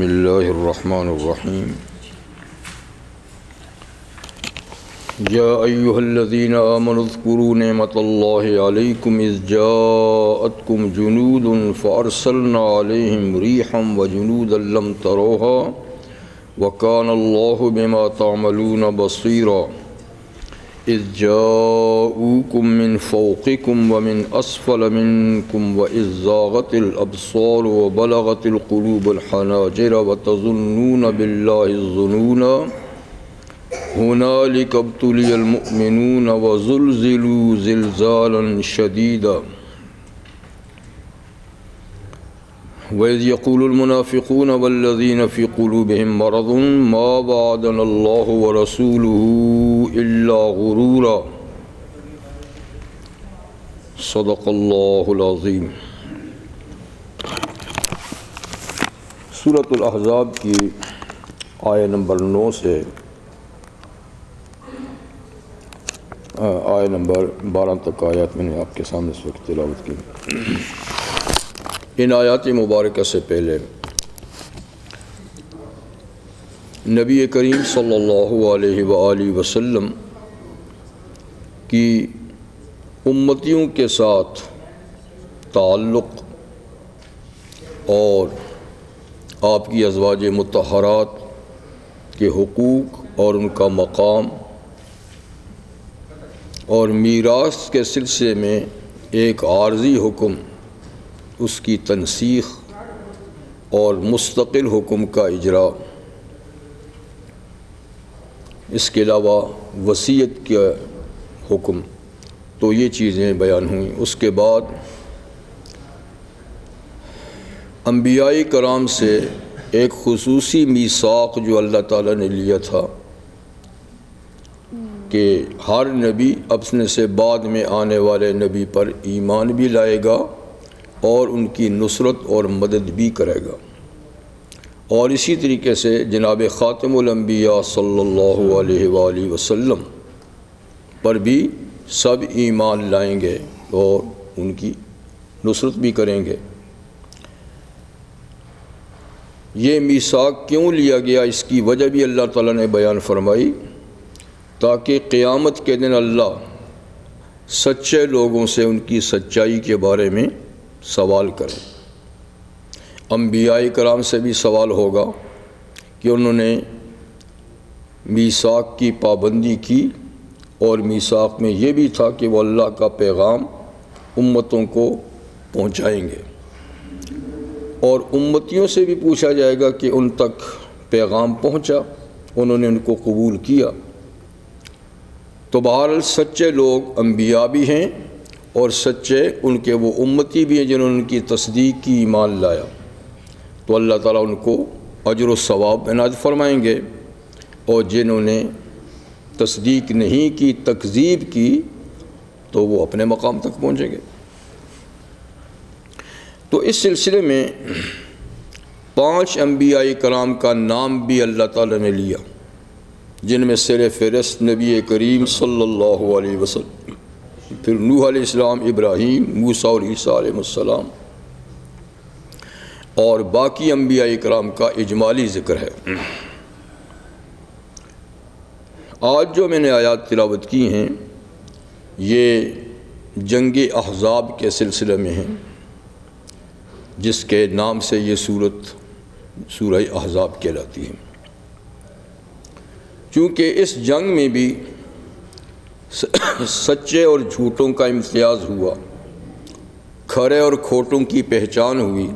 بسم اللہ الرحمن الرحیم یا ایہا الذین آمنوا اذکروا نعمت اللہ علیکم اذ جاءتکم جنود فارسلنا علیہم ریحا وجنودا لم تروها وکان اللہ بما تعملون بصیرا اذ جاءوکم من فوقکم ومن اسفل منکم واذ زاغت الابصار وبلغت القلوب الحناجر وتظنون باللہ الظنونا هنالک ابتلی المؤمنون وزلزلوا زلزالا شدیدا وَإِذْ يَقُولُ الْمُنَافِقُونَ وَالَّذِينَ فِي قُلُوبِهِم مَّرَضٌ مَّا وَعَدَنَا اللَّهُ وَرَسُولُهُ إِلَّا غُرُورًا صدق اللہ العظیم۔ سورۃ الاحزاب کی آیہ نمبر 9 سے آیہ نمبر 12 تک آیات میں نے آپ کے سامنے اس وقت تلاوت کی۔ ان آیات مبارکہ سے پہلے نبی کریم صلی اللہ علیہ وآلہ وسلم کی امتیوں کے ساتھ تعلق اور آپ کی ازواج مطہرات کے حقوق اور ان کا مقام اور میراث کے سلسلے میں ایک عارضی حکم، اس کی تنسیخ اور مستقل حکم کا اجرا، اس کے علاوہ وصیت کا حکم، تو یہ چیزیں بیان ہوئیں۔ اس کے بعد انبیاء کرام سے ایک خصوصی میثاق جو اللہ تعالیٰ نے لیا تھا کہ ہر نبی اپنے سے بعد میں آنے والے نبی پر ایمان بھی لائے گا اور ان کی نصرت اور مدد بھی کرے گا، اور اسی طریقے سے جناب خاتم الانبیاء صلی اللہ علیہ وآلہ وسلم پر بھی سب ایمان لائیں گے اور ان کی نصرت بھی کریں گے۔ یہ میثاق کیوں لیا گیا، اس کی وجہ بھی اللہ تعالیٰ نے بیان فرمائی، تاکہ قیامت کے دن اللہ سچے لوگوں سے ان کی سچائی کے بارے میں سوال کریں۔ انبیاء کرام سے بھی سوال ہوگا کہ انہوں نے میثاق کی پابندی کی، اور میثاق میں یہ بھی تھا کہ وہ اللہ کا پیغام امتوں کو پہنچائیں گے، اور امتیوں سے بھی پوچھا جائے گا کہ ان تک پیغام پہنچا، انہوں نے ان کو قبول کیا۔ تو بہرحال سچے لوگ انبیاء بھی ہیں اور سچے ان کے وہ امتی بھی ہیں جنہوں نے ان کی تصدیق کی، ایمان لایا، تو اللہ تعالیٰ ان کو اجر و ثواب عنایت فرمائیں گے، اور جنہوں نے تصدیق نہیں کی، تکذیب کی، تو وہ اپنے مقام تک پہنچیں گے۔ تو اس سلسلے میں 5 انبیاء کرام کا نام بھی اللہ تعالیٰ نے لیا، جن میں سر فہرست نبی کریم صلی اللہ علیہ وسلم، پھر نوح علیہ السلام، ابراہیم، موسیٰ اور عیسیٰ علیہ السلام، اور باقی انبیاء کرام کا اجمالی ذکر ہے۔ آج جو میں نے آیات تلاوت کی ہیں یہ جنگ احزاب کے سلسلے میں ہیں، جس کے نام سے یہ سورہ احزاب کہلاتی ہے۔ چونکہ اس جنگ میں بھی سچے اور جھوٹوں کا امتیاز ہوا، کھرے اور کھوٹوں کی پہچان ہوئی،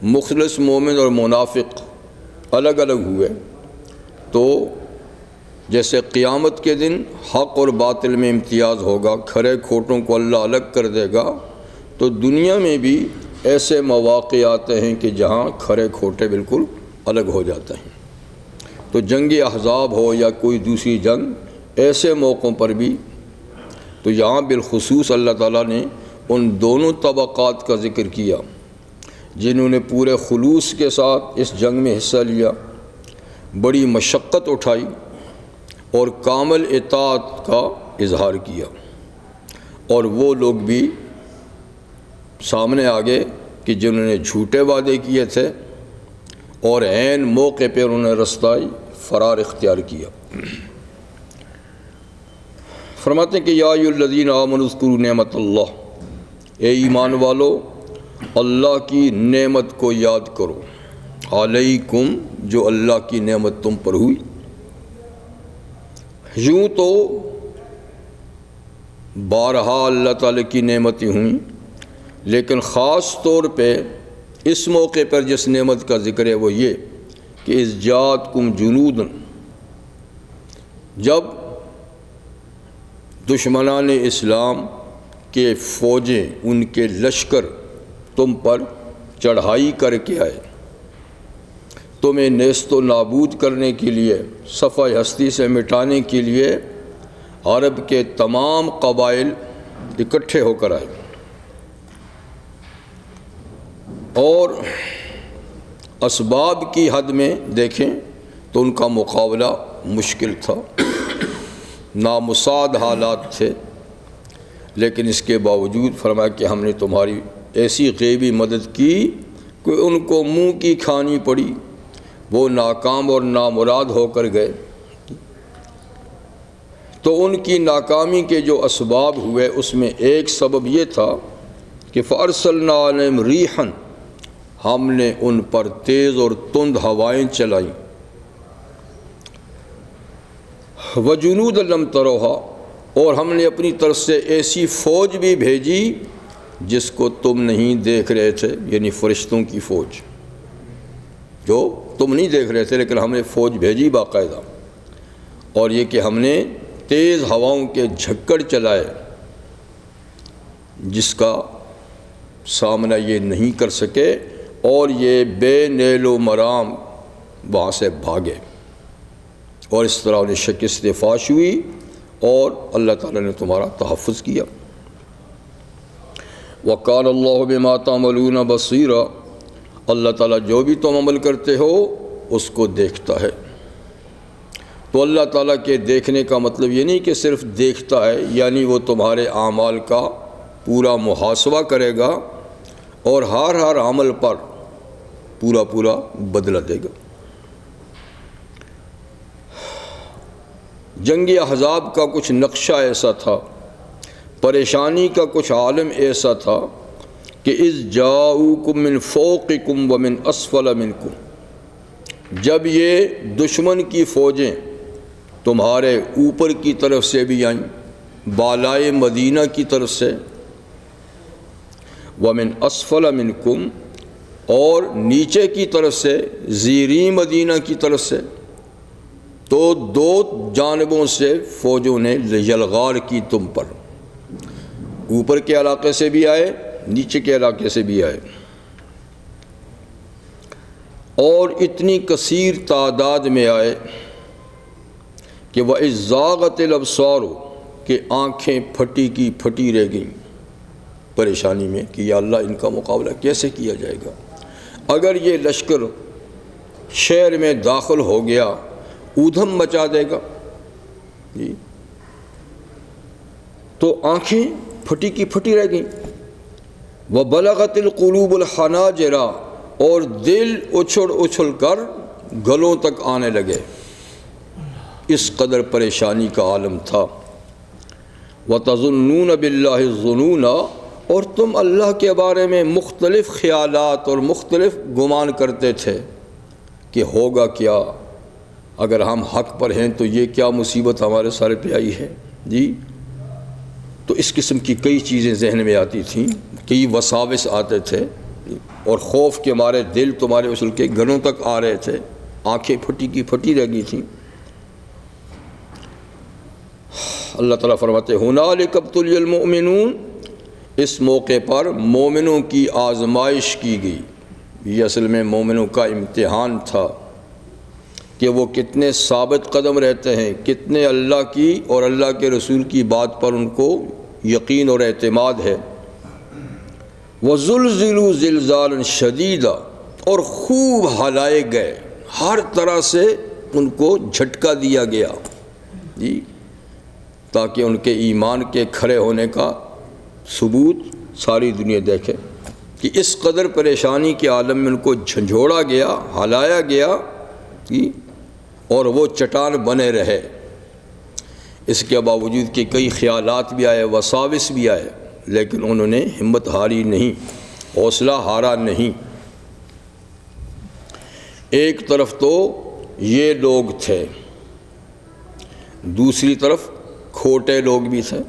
مخلص مومن اور منافق الگ الگ ہوئے۔ تو جیسے قیامت کے دن حق اور باطل میں امتیاز ہوگا، کھرے کھوٹوں کو اللہ الگ کر دے گا، تو دنیا میں بھی ایسے مواقع آتے ہیں کہ جہاں کھرے کھوٹے بالکل الگ ہو جاتے ہیں۔ تو جنگ احزاب ہو یا کوئی دوسری جنگ، ایسے موقعوں پر بھی تو یہاں بالخصوص اللہ تعالیٰ نے ان دونوں طبقات کا ذکر کیا جنہوں نے پورے خلوص کے ساتھ اس جنگ میں حصہ لیا، بڑی مشقت اٹھائی اور کامل اطاعت کا اظہار کیا، اور وہ لوگ بھی سامنے آ گئے کہ جنہوں نے جھوٹے وعدے کیے تھے اور عین موقع پہ انہوں نے رستہ فرار اختیار کیا۔ فرماتے ہیں کہ یا ایھا الذین آمنوا اذکروا نعمت اللہ، اے ایمان والو اللہ کی نعمت کو یاد کرو، علیکم، جو اللہ کی نعمت تم پر ہوئی۔ یوں تو بارہا اللہ تعالیٰ کی نعمتیں ہوئیں، لیکن خاص طور پہ اس موقع پر جس نعمت کا ذکر ہے وہ یہ کہ اذ جاءتکم جنود، جب دشمنان اسلام کے فوجیں، ان کے لشکر تم پر چڑھائی کر کے آئے، تمہیں نیست و نابود کرنے کے لیے، صفحہ ہستی سے مٹانے کے لیے عرب کے تمام قبائل اکٹھے ہو کر آئے، اور اسباب کی حد میں دیکھیں تو ان کا مقابلہ مشکل تھا، نامساعد حالات تھے، لیکن اس کے باوجود فرمایا کہ ہم نے تمہاری ایسی غیبی مدد کی کہ ان کو منہ کی کھانی پڑی، وہ ناکام اور نامراد ہو کر گئے۔ تو ان کی ناکامی کے جو اسباب ہوئے اس میں ایک سبب یہ تھا کہ فَأَرْسَلْنَا عَلَيْهِمْ رِيحًا، ہم نے ان پر تیز اور تند ہوائیں چلائیں، وَجُنُودًا لَمْ تَرَوْهَا، اور ہم نے اپنی طرف سے ایسی فوج بھی بھیجی جس کو تم نہیں دیکھ رہے تھے، یعنی فرشتوں کی فوج جو تم نہیں دیکھ رہے تھے، لیکن ہم نے فوج بھیجی باقاعدہ، اور یہ کہ ہم نے تیز ہواؤں کے جھکڑ چلائے جس کا سامنا یہ نہیں کر سکے، اور یہ بے نیل و مرام وہاں سے بھاگے، اور اس طرح انہیں شکست فاش ہوئی اور اللہ تعالیٰ نے تمہارا تحفظ کیا۔ وَقَالَ اللَّهُ بِمَا تَعْمَلُونَ بَصِيرًا، اللہ تعالیٰ جو بھی تم عمل کرتے ہو اس کو دیکھتا ہے۔ تو اللہ تعالیٰ کے دیکھنے کا مطلب یہ نہیں کہ صرف دیکھتا ہے، یعنی وہ تمہارے اعمال کا پورا محاسبہ کرے گا اور ہر عمل پر پورا بدلہ دے گا۔ جنگ احزاب کا کچھ نقشہ ایسا تھا، پریشانی کا کچھ عالم ایسا تھا کہ اذ جاؤکم من فوقکم ومن اسفل منکم، جب یہ دشمن کی فوجیں تمہارے اوپر کی طرف سے بھی آئیں، بالائے مدینہ کی طرف سے، ومن اسفل منکم، اور نیچے کی طرف سے زیریں مدینہ کی طرف سے، تو دو جانبوں سے فوجوں نے یلغار کی تم پر، اوپر کے علاقے سے بھی آئے، نیچے کے علاقے سے بھی آئے، اور اتنی کثیر تعداد میں آئے کہ وَإِذْ زَاغَتِ الْأَبْصَارُ، کہ آنکھیں پھٹی کی پھٹی رہ گئیں پریشانی میں کہ یا اللہ ان کا مقابلہ کیسے کیا جائے گا، اگر یہ لشکر شہر میں داخل ہو گیا اودھم مچا دے گا، جی تو آنکھیں پھٹی کی پھٹی رہ گئیں۔ وَبَلَغَتِ الْقُلُوبُ الْحَنَاجِرَ، اور دل اچھل کر گلوں تک آنے لگے، اس قدر پریشانی کا عالم تھا۔ وَتَظُنُّونَ بِاللَّهِ الظُّنُونَ، اور تم اللہ کے بارے میں مختلف خیالات اور مختلف گمان کرتے تھے کہ ہوگا کیا، اگر ہم حق پر ہیں تو یہ کیا مصیبت ہمارے سارے پہ آئی ہے، جی تو اس قسم کی کئی چیزیں ذہن میں آتی تھیں، کئی وساوس آتے تھے، اور خوف کے مارے دل تمہارے اچھل کے گلوں تک آ رہے تھے، آنکھیں پھٹی کی پھٹی رہ گئی تھیں۔ اللہ تعالیٰ فرماتے ہنالک ابتلی المؤمنون، اس موقع پر مومنوں کی آزمائش کی گئی، یہ اصل میں مومنوں کا امتحان تھا کہ وہ کتنے ثابت قدم رہتے ہیں، کتنے اللہ کی اور اللہ کے رسول کی بات پر ان کو یقین اور اعتماد ہے۔ وَزُلْزِلُوا زِلْزَالًا شَدِيدًا، اور خوب ہلائے گئے، ہر طرح سے ان کو جھٹکا دیا گیا، جی تاکہ ان کے ایمان کے کھڑے ہونے کا ثبوت ساری دنیا دیکھے۔ کہ اس قدر پریشانی کے عالم میں ان کو جھنجھوڑا گیا، ہلایا گیا اور وہ چٹان بنے رہے۔ اس کے باوجود کہ کئی خیالات بھی آئے، وساوس بھی آئے، لیکن انہوں نے ہمت ہاری نہیں، حوصلہ ہارا نہیں۔ ایک طرف تو یہ لوگ تھے، دوسری طرف کھوٹے لوگ بھی تھے۔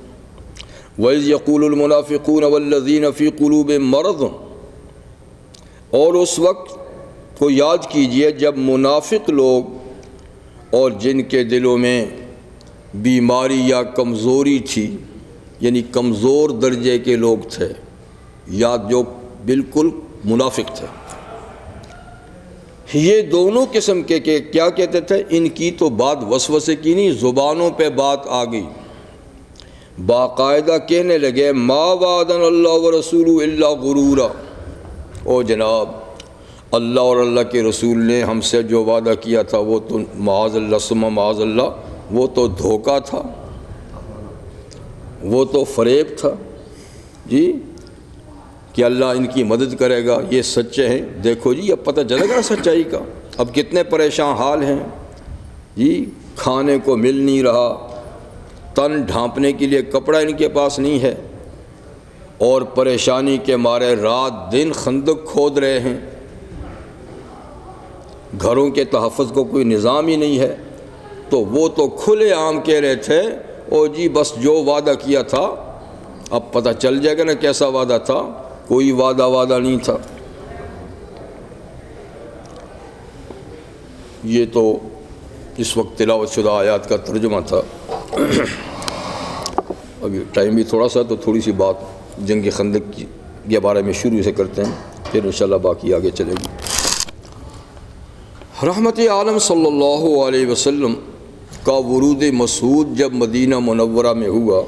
وَإِذْ يَقُولُ الْمُنَافِقُونَ وَالَّذِينَ فِي قُلُوبِهِم مَّرَضٌ، اور اس وقت کو یاد کیجئے جب منافق لوگ اور جن کے دلوں میں بیماری یا کمزوری تھی، یعنی کمزور درجے کے لوگ تھے، یا جو بالکل منافق تھے، یہ دونوں قسم کے کیا کہتے تھے؟ ان کی تو بات وسوسے کی نہیں، زبانوں پہ بات آ گئی، باقاعدہ کہنے لگے ما وعدنا اللہ ورسولہ الا غرورا، او جناب اللہ اور اللہ کے رسول نے ہم سے جو وعدہ کیا تھا وہ تو معاذ اللہ ثم معاذ اللہ وہ تو دھوکہ تھا، وہ تو فریب تھا جی، کہ اللہ ان کی مدد کرے گا، یہ سچے ہیں۔ دیکھو جی اب پتہ چلے گا سچائی کا، اب کتنے پریشان حال ہیں جی، کھانے کو مل نہیں رہا، تن ڈھانپنے کے لیے کپڑا ان کے پاس نہیں ہے، اور پریشانی کے مارے رات دن خندق کھود رہے ہیں، گھروں کے تحفظ کو کوئی نظام ہی نہیں ہے۔ تو وہ تو کھلے عام کہہ رہے تھے او جی بس جو وعدہ کیا تھا، اب پتہ چل جائے گا نا کیسا وعدہ تھا، کوئی وعدہ نہیں تھا۔ یہ تو اس وقت تلاوت شدہ آیات کا ترجمہ تھا۔ ابھی ٹائم بھی تھوڑا سا، تو تھوڑی سی بات جنگ خندق کے بارے میں شروع سے کرتے ہیں، پھر انشاءاللہ باقی آگے چلے گی۔ رحمت عالم صلی اللہ علیہ وسلم کا ورود مسعود جب مدینہ منورہ میں ہوا،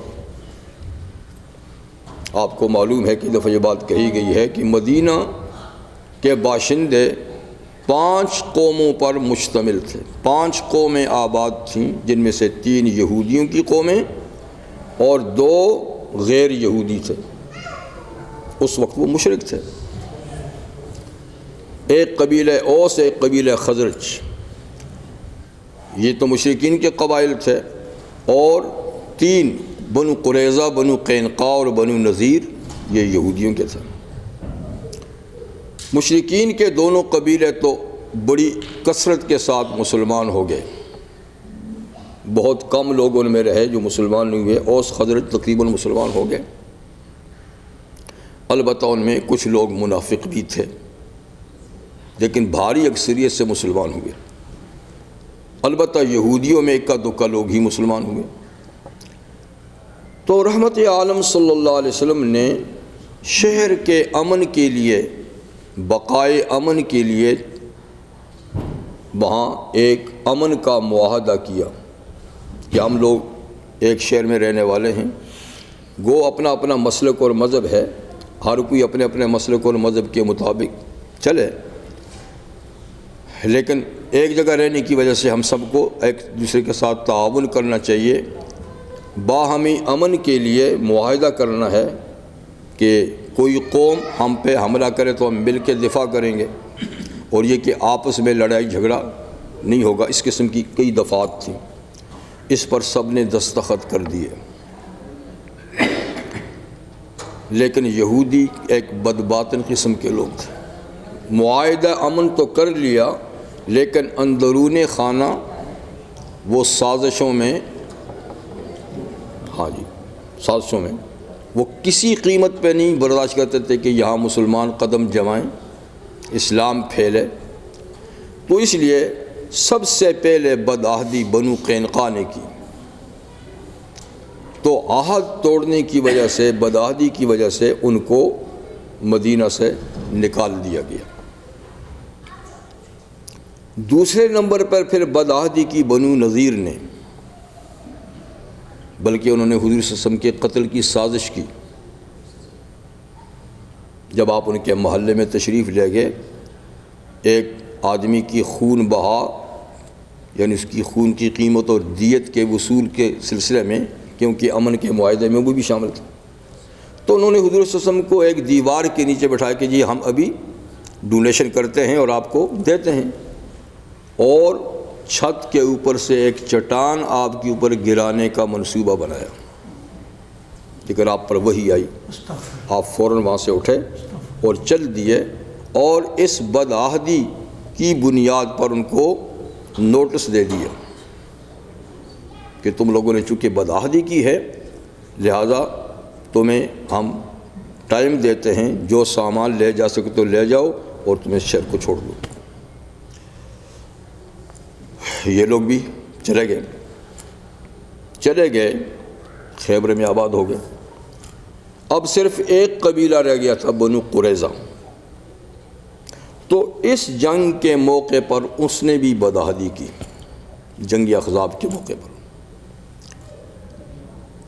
آپ کو معلوم ہے کہ دفعہ یہ بات کہی گئی ہے کہ مدینہ کے باشندے 5 قوموں پر مشتمل تھے، 5 قومیں آباد تھیں، جن میں سے 3 یہودیوں کی قومیں اور 2 غیر یہودی تھے۔ اس وقت وہ مشرک تھے، ایک قبیلہ اوس، ایک قبیلہ خزرج، یہ تو مشرکین کے قبائل تھے، اور 3 بنو قریظہ، بنو قینقاع اور بنو نذیر، یہ یہودیوں کے تھے۔ مشرکین کے دونوں قبیلے تو بڑی کثرت کے ساتھ مسلمان ہو گئے، بہت کم لوگ ان میں رہے جو مسلمان نہیں ہوئے، اوس خزرج تقریباً مسلمان ہو گئے۔ البتہ ان میں کچھ لوگ منافق بھی تھے، لیکن بھاری اکثریت سے مسلمان ہوئے۔ البتہ یہودیوں میں اکا دکا لوگ ہی مسلمان ہوئے۔ تو رحمت عالم صلی اللہ علیہ وسلم نے شہر کے امن کے لیے، بقائے امن کے لیے وہاں ایک امن کا معاہدہ کیا کہ ہم لوگ ایک شہر میں رہنے والے ہیں، گو اپنا اپنا مسلک اور مذہب ہے، ہر کوئی اپنے اپنے مسلک اور مذہب کے مطابق چلے، لیکن ایک جگہ رہنے کی وجہ سے ہم سب کو ایک دوسرے کے ساتھ تعاون کرنا چاہیے، باہمی امن کے لیے معاہدہ کرنا ہے کہ کوئی قوم ہم پہ حملہ کرے تو ہم مل کے دفاع کریں گے، اور یہ کہ آپس میں لڑائی جھگڑا نہیں ہوگا۔ اس قسم کی کئی دفعات تھیں، اس پر سب نے دستخط کر دیے، لیکن یہودی ایک بدباطن قسم کے لوگ تھے۔ معاہدہ امن تو کر لیا، لیکن اندرون خانہ وہ سازشوں میں سازشوں میں وہ کسی قیمت پہ نہیں برداشت کرتے تھے کہ یہاں مسلمان قدم جمائیں، اسلام پھیلے۔ تو اس لیے سب سے پہلے بدعہدی بنو قینقاع نے کی، تو عہد توڑنے کی وجہ سے، بدعہدی کی وجہ سے ان کو مدینہ سے نکال دیا گیا۔ دوسرے نمبر پر پھر بدعہدی کی بنو نذیر نے، بلکہ انہوں نے حضور صلی اللہ علیہ وسلم کے قتل کی سازش کی۔ جب آپ ان کے محلے میں تشریف لے گئے، ایک آدمی کی خون بہا، یعنی اس کی خون کی قیمت اور دیت کے وصول کے سلسلے میں، کیونکہ امن کے معاہدے میں وہ بھی شامل تھا، تو تو انہوں نے حضور صلی اللہ علیہ وسلم کو ایک دیوار کے نیچے بٹھایا کہ جی ہم ابھی ڈونیشن کرتے ہیں اور آپ کو دیتے ہیں، اور چھت کے اوپر سے ایک چٹان آپ کے اوپر گرانے کا منصوبہ بنایا، لیکن آپ پر وحی آئی، آپ فوراً وہاں سے اٹھے اور چل دیے، اور اس بدعہدی کی بنیاد پر ان کو نوٹس دے دیا کہ تم لوگوں نے چونکہ بدعہدی کی ہے لہذا تمہیں ہم ٹائم دیتے ہیں، جو سامان لے جا سکے تو لے جاؤ اور تمہیں شہر کو چھوڑ دو۔ یہ لوگ بھی چلے گئے، خیبر میں آباد ہو گئے۔ اب صرف ایک قبیلہ رہ گیا تھا، بنو قریظہ، تو اس جنگ کے موقع پر اس نے بھی بدعہدی کی، جنگ احزاب کے موقع پر۔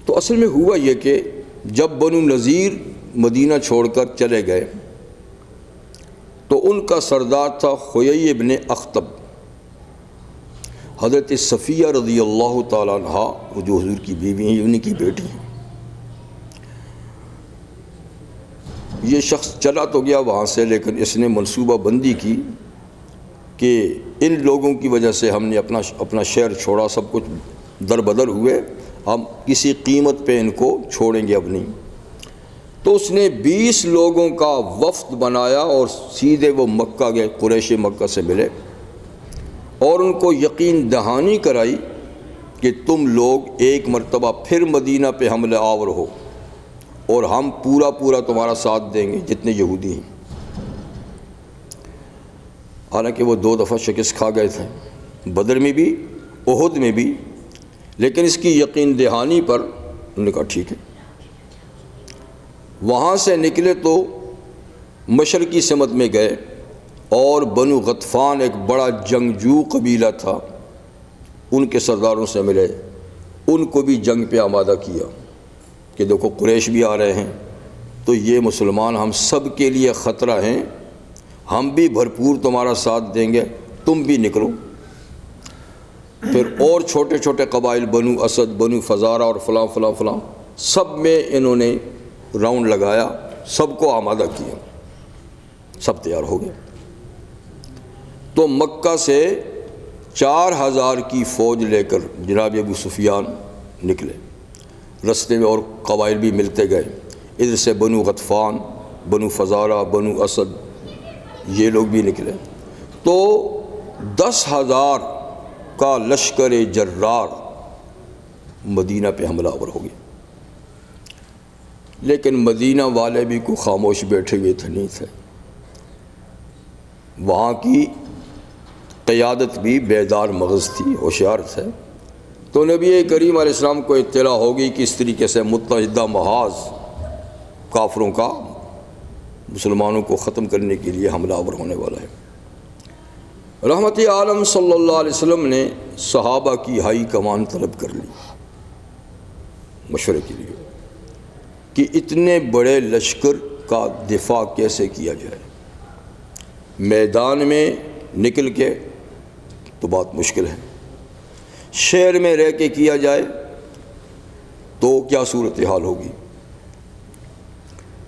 تو اصل میں ہوا یہ کہ جب بنو نذیر مدینہ چھوڑ کر چلے گئے تو ان کا سردار تھا خیی ابن اخطب، حضرت صفیہ رضی اللہ تعالیٰ عنہ جو حضور کی بیوی ہیں، انہی کی بیٹی ہیں۔ یہ شخص چلا تو گیا وہاں سے، لیکن اس نے منصوبہ بندی کی کہ ان لوگوں کی وجہ سے ہم نے اپنا شہر چھوڑا، سب کچھ در بدر ہوئے، ہم کسی قیمت پہ ان کو چھوڑیں گے اپنی۔ تو اس نے 20 لوگوں کا وفد بنایا اور سیدھے وہ مکہ گئے، قریش مکہ سے ملے اور ان کو یقین دہانی کرائی کہ تم لوگ ایک مرتبہ پھر مدینہ پہ حملہ آور ہو اور ہم پورا تمہارا ساتھ دیں گے جتنے یہودی ہیں۔ حالانکہ وہ 2 دفعہ شکست کھا گئے تھے، بدر میں بھی احد میں بھی، لیکن اس کی یقین دہانی پر انہوں نے کہا ٹھیک ہے۔ وہاں سے نکلے تو مشرقی سمت میں گئے اور بنو غطفان ایک بڑا جنگجو قبیلہ تھا، ان کے سرداروں سے ملے، ان کو بھی جنگ پہ آمادہ کیا کہ دیکھو قریش بھی آ رہے ہیں تو یہ مسلمان ہم سب کے لیے خطرہ ہیں، ہم بھی بھرپور تمہارا ساتھ دیں گے، تم بھی نکلو۔ پھر اور چھوٹے چھوٹے قبائل، بنو اسد، بنو فزارہ اور فلاں فلاں فلاں، سب میں انہوں نے راؤنڈ لگایا، سب کو آمادہ کیا، سب تیار ہو گئے۔ تو مکہ سے 4000 کی فوج لے کر جناب ابو سفیان نکلے، رستے میں اور قبائل بھی ملتے گئے، ادھر سے بنو غطفان، بنو فزارہ، بنو اسد، یہ لوگ بھی نکلے۔ تو 10,000 کا لشکر جرار مدینہ پہ حملہ آور ہو گیا، لیکن مدینہ والے بھی کوئی خاموش بیٹھے ہوئے تھے نہیں تھے، وہاں کی قیادت بھی بیدار مغز تھی، ہوشیار تھے۔ تو نبی کریم علیہ السلام کو اطلاع ہوگی کہ اس طریقے سے متحدہ محاذ کافروں کا مسلمانوں کو ختم کرنے کے لیے حملہ آور ہونے والا ہے۔ رحمت عالم صلی اللہ علیہ وسلم نے صحابہ کی ہائی کمان طلب کر لی مشورے کے لیے کہ اتنے بڑے لشکر کا دفاع کیسے کیا جائے، میدان میں نکل کے تو بات مشکل ہے، شہر میں رہ کے کیا جائے تو کیا صورتحال ہوگی۔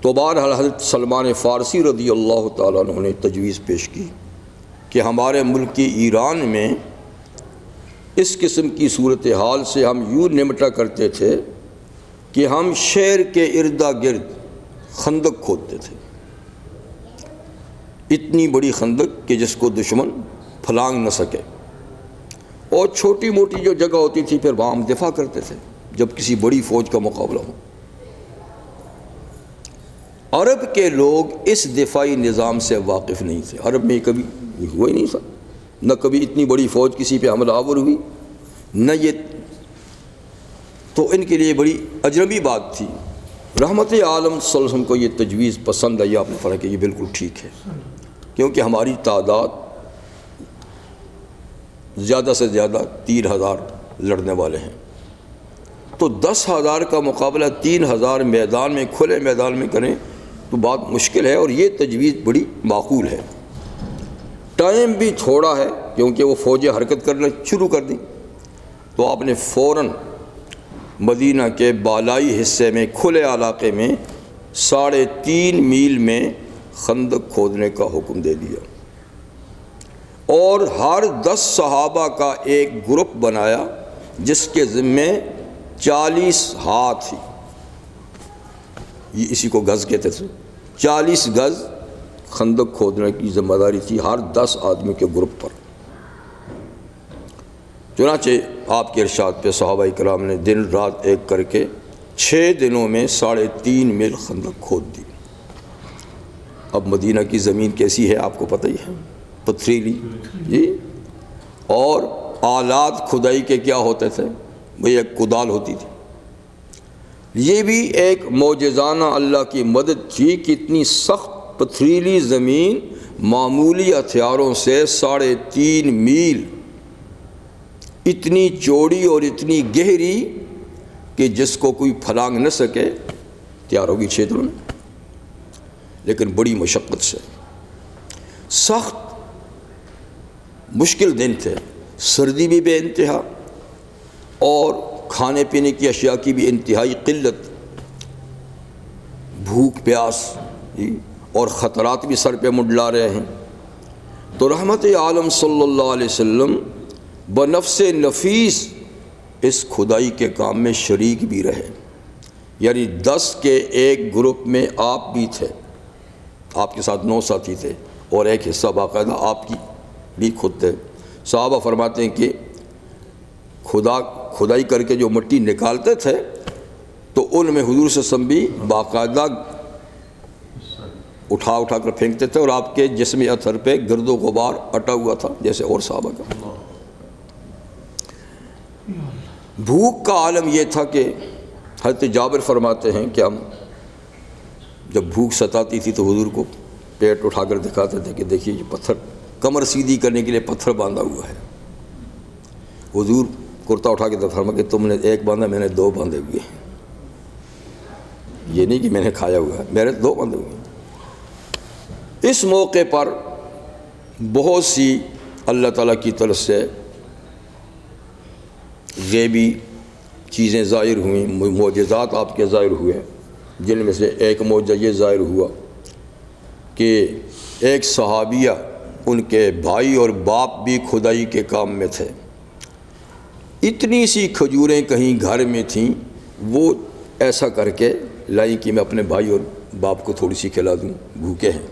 تو بہرحال حضرت سلمان فارسی رضی اللہ تعالیٰ عنہ نے تجویز پیش کی کہ ہمارے ملک کی ایران میں اس قسم کی صورتحال سے ہم یوں نمٹا کرتے تھے کہ ہم شہر کے اردا گرد خندق کھودتے تھے، اتنی بڑی خندق کہ جس کو دشمن پھلانگ نہ سکے، اور چھوٹی موٹی جو جگہ ہوتی تھی پھر وہاں ہم دفاع کرتے تھے جب کسی بڑی فوج کا مقابلہ ہو۔ عرب کے لوگ اس دفاعی نظام سے واقف نہیں تھے، عرب میں کبھی ہوا ہی نہیں تھا، نہ کبھی اتنی بڑی فوج کسی پہ حملہ آور ہوئی، نہ یہ، تو ان کے لیے بڑی اجنبی بات تھی۔ رحمت عالم صلی اللہ علیہ وسلم کو یہ تجویز پسند آئی، آپ نے فرمایا کہ یہ بالکل ٹھیک ہے، کیونکہ ہماری تعداد زیادہ سے زیادہ 3000 لڑنے والے ہیں، تو 10,000 کا مقابلہ 3000 میدان میں، کھلے میدان میں کریں تو بات مشکل ہے، اور یہ تجویز بڑی معقول ہے۔ ٹائم بھی تھوڑا ہے کیونکہ وہ فوجیں حرکت کرنا شروع کر دیں، تو آپ نے فوراً مدینہ کے بالائی حصے میں کھلے علاقے میں 3.5 میل میں خندق کھودنے کا حکم دے دیا، اور ہر 10 صحابہ کا ایک گروپ بنایا جس کے ذمے 40 ہاتھ تھی. یہ اسی کو گز کہتے تھے. 40 گز خندق کھودنے کی ذمہ داری تھی ہر 10 آدمی کے گروپ پر. چنانچہ آپ کے ارشاد پہ صحابہ کرام نے دن رات ایک کر کے 6 دنوں میں 3.5 میل خندق کھود دی. اب مدینہ کی زمین کیسی ہے آپ کو پتہ ہی ہے، پتھریلی جی. اور آلات کھدائی کے کیا ہوتے تھے؟ وہ ایک کدال ہوتی تھی. یہ بھی ایک معجزانہ اللہ کی مدد تھی کہ اتنی سخت پتھریلی زمین معمولی ہتھیاروں سے 3.5 میل، اتنی چوڑی اور اتنی گہری کہ جس کو کوئی پھلانگ نہ سکے تیار ہوگی 6 دنوں میں. لیکن بڑی مشقت سے، سخت مشکل دن تھے، سردی بھی بے انتہا اور کھانے پینے کی اشیاء کی بھی انتہائی قلت، بھوک پیاس اور خطرات بھی سر پہ منڈلا رہے ہیں. تو رحمت عالم صلی اللہ علیہ وسلم بنفس نفیس اس کھدائی کے کام میں شریک بھی رہے. یعنی 10 کے ایک گروپ میں آپ بھی تھے، آپ کے ساتھ 9 ساتھی تھے، اور ایک حصہ باقاعدہ آپ کی بھی خود تھے. صحابہ فرماتے ہیں کہ کھدائی کر کے جو مٹی نکالتے تھے تو ان میں حضور صلی اللہ علیہ وسلم بھی باقاعدہ اٹھا کر پھینکتے تھے، اور آپ کے جسم اثر پہ گرد و غبار اٹا ہوا تھا جیسے اور صحابہ کا. بھوک کا عالم یہ تھا کہ حضرت جابر فرماتے ہیں کہ ہم جب بھوک ستاتی تھی تو حضور کو پیٹ اٹھا کر دکھاتے تھے کہ دیکھیے یہ پتھر، کمر سیدھی کرنے کے لیے پتھر باندھا ہوا ہے. حضور کرتا اٹھا کے فرمایا کہ تم نے 1 باندھا، میں نے 2 باندھے ہوئے ہیں. یہ نہیں کہ میں نے کھایا ہوا ہے، میرے 2 باندھے ہوئے ہیں. اس موقع پر بہت سی اللہ تعالیٰ کی طرف سے غیبی چیزیں ظاہر ہوئیں، معجزات آپ کے ظاہر ہوئے، جن میں سے ایک معجزہ یہ ظاہر ہوا کہ ایک صحابیہ، ان کے بھائی اور باپ بھی کھدائی کے کام میں تھے. اتنی سی کھجوریں کہیں گھر میں تھیں، وہ ایسا کر کے لائیں کہ میں اپنے بھائی اور باپ کو تھوڑی سی کھلا دوں، بھوکے ہیں.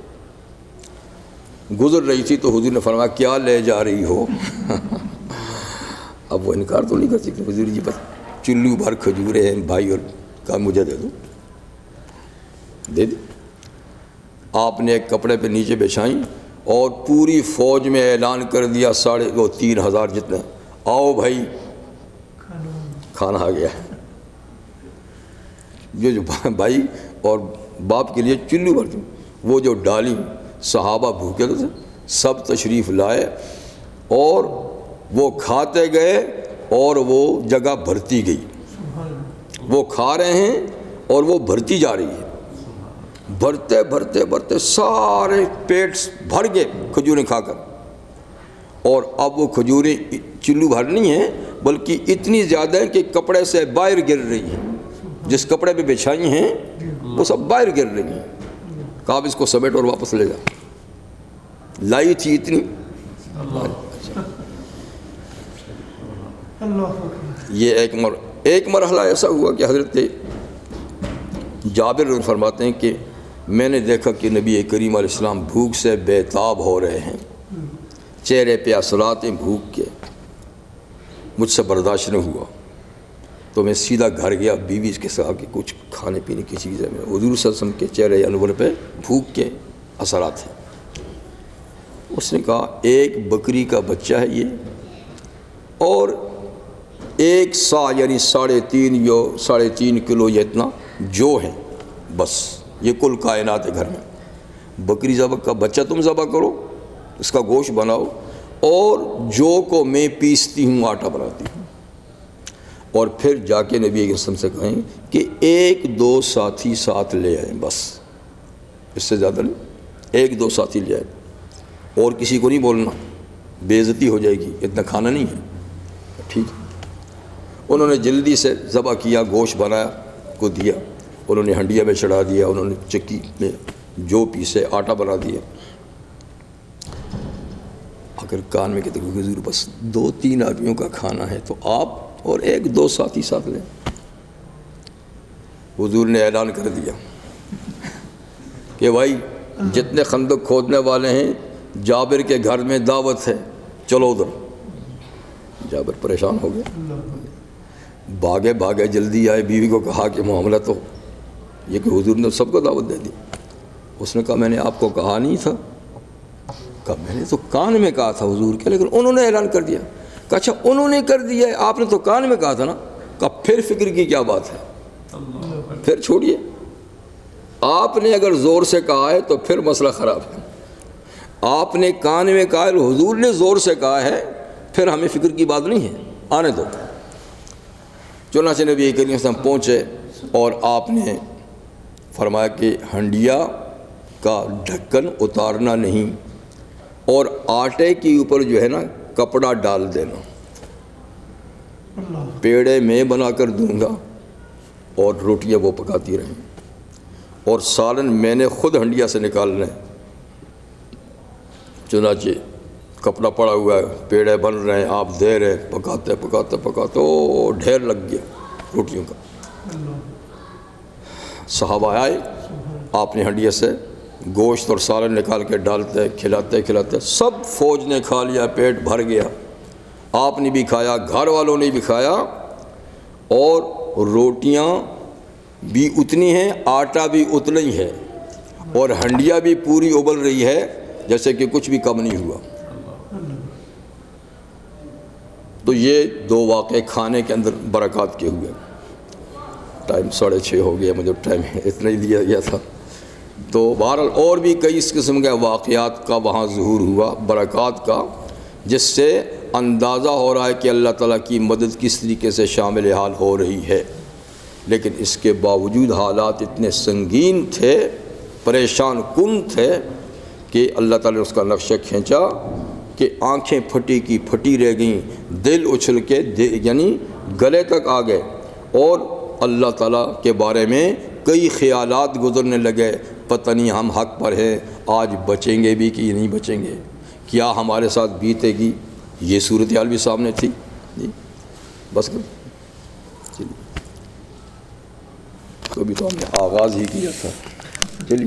گزر رہی تھی تو حضور نے فرمایا کیا لے جا رہی ہو؟ اب وہ انکار تو نہیں کر سکتے. حضور جی بس چلو بھر کھجورے ہیں بھائی، اور کہا مجھے دے دو. دے دی. آپ نے ایک کپڑے پہ نیچے بچھائیں اور پوری فوج میں اعلان کر دیا، 3,500 جتنے، آؤ بھائی کھانا آ گیا. جو بھائی اور باپ کے لیے چلو بھر وہ جو ڈالی، صحابہ بھوکے تھے، سب تشریف لائے اور وہ کھاتے گئے اور وہ جگہ بھرتی گئی. وہ کھا رہے ہیں اور وہ بھرتی جا رہی ہے. بھرتے بھرتے بھرتے سارے پیٹ بھر گئے کھجوریں کھا کر. اور اب وہ کھجوریں چلو بھر نہیں ہیں بلکہ اتنی زیادہ ہیں کہ کپڑے سے باہر گر رہی ہیں. جس کپڑے پہ بچھائی ہیں وہ سب باہر گر رہی ہیں. کہا اس کو سمیٹ اور واپس لے جا. لائی تھی اتنی. یہ ایک مرحلہ ایسا ہوا کہ حضرت جابر فرماتے ہیں کہ میں نے دیکھا کہ نبی کریم علیہ السلام بھوک سے بے تاب ہو رہے ہیں، چہرے پہ اثرات ہیں بھوک کے. مجھ سے برداشت نہ ہوا تو میں سیدھا گھر گیا، بیوی کے ساتھ کہ کچھ کھانے پینے کی چیزیں. میں حضور صلی اللہ علیہ وسلم کے چہرے انور پہ بھوک کے اثرات ہیں. اس نے کہا ایک بکری کا بچہ ہے یہ، اور 1 سا یعنی 3.5 کلو یہ اتنا جو ہے، بس یہ کل کائنات ہے گھر میں. بکری ذبح کا بچہ تم ذبح کرو، اس کا گوشت بناؤ، اور جو کو میں پیستی ہوں آٹا بناتی ہوں. اور پھر جا کے نبی علیہ السلام سے کہیں کہ 1-2 ساتھی ساتھ لے آئیں، بس اس سے زیادہ نہیں. 1-2 ساتھی لے آئیں، اور کسی کو نہیں بولنا، بے عزتی ہو جائے گی، اتنا کھانا نہیں ہے. ٹھیک ہے. انہوں نے جلدی سے ذبح کیا، گوشت بنایا کو دیا. انہوں نے ہنڈیا میں چڑھا دیا، انہوں نے چکی میں جو پیسے آٹا بنا دیا۔ اگر کان میں کہتے کہ حضور بس 2-3 آدمیوں کا کھانا ہے تو آپ اور 1-2 ساتھی ساتھ لیں، حضور نے اعلان کر دیا کہ بھائی جتنے خندق کھودنے والے ہیں جابر کے گھر میں دعوت ہے، چلو ادھر۔ جابر پریشان ہو گیا، بھاگے جلدی آئے، بیوی کو کہا کہ معاملہ تو یہ کہ حضور نے سب کو دعوت دے دی۔ اس نے کہا میں نے آپ کو کہا نہیں تھا؟ کہا میں نے تو کان میں کہا تھا حضور کے، لیکن انہوں نے اعلان کر دیا۔ کہا اچھا انہوں نے کر دیا ہے، آپ نے تو کان میں کہا تھا نا؟ کہا پھر فکر کی کیا بات ہے، پھر چھوڑیے، آپ نے اگر زور سے کہا ہے تو پھر مسئلہ خراب ہے، آپ نے کان میں کہا ہے، حضور نے زور سے کہا ہے، پھر ہمیں فکر کی بات نہیں ہے، آنے دو۔ چنانچہ نبی کریم صلی اللہ علیہ وسلم پہنچے اور آپ نے فرمایا کہ ہنڈیا کا ڈھکن اتارنا نہیں اور آٹے کے اوپر جو ہے نا کپڑا ڈال دینا، پیڑے میں بنا کر دوں گا اور روٹیاں وہ پکاتی رہیں، اور سالن میں نے خود ہنڈیا سے نکالنا ہے۔ چنانچہ کپڑا پڑا ہوا ہے، پیڑے بن رہے ہیں، آپ دے رہے ہیں، پکاتے او ڈھیر لگ گیا روٹیوں کا۔ صحابہ آئے، آپ نے ہنڈیا سے گوشت اور سالن نکال کے ڈالتے کھلاتے سب فوج نے کھا لیا، پیٹ بھر گیا، آپ نے بھی کھایا، گھر والوں نے بھی کھایا، اور روٹیاں بھی اتنی ہیں، آٹا بھی اتنا ہی ہے، اور ہنڈیا بھی پوری ابل رہی ہے جیسے کہ کچھ بھی کم نہیں ہوا۔ تو یہ 2 واقعے کھانے کے اندر برکات کے ہوئے۔ ٹائم 6:30 ہو گیا، مجھے ٹائم اتنا ہی دیا گیا تھا۔ تو بہرحال اور بھی کئی اس قسم کے واقعات کا وہاں ظہور ہوا، برکات کا، جس سے اندازہ ہو رہا ہے کہ اللہ تعالیٰ کی مدد کس طریقے سے شامل حال ہو رہی ہے۔ لیکن اس کے باوجود حالات اتنے سنگین تھے، پریشان کن تھے، کہ اللہ تعالیٰ نے اس کا نقشہ کھینچا کہ آنکھیں پھٹی کی پھٹی رہ گئیں، دل اچھل کے یعنی گلے تک آ گئے، اور اللہ تعالیٰ کے بارے میں کئی خیالات گزرنے لگے، پتہ نہیں ہم حق پر ہیں، آج بچیں گے بھی کہ نہیں بچیں گے، کیا ہمارے ساتھ بیتے گی۔ یہ صورتحال بھی سامنے تھی۔ جی بس کبھی تو ہم نے آغاز ہی کیا تھا۔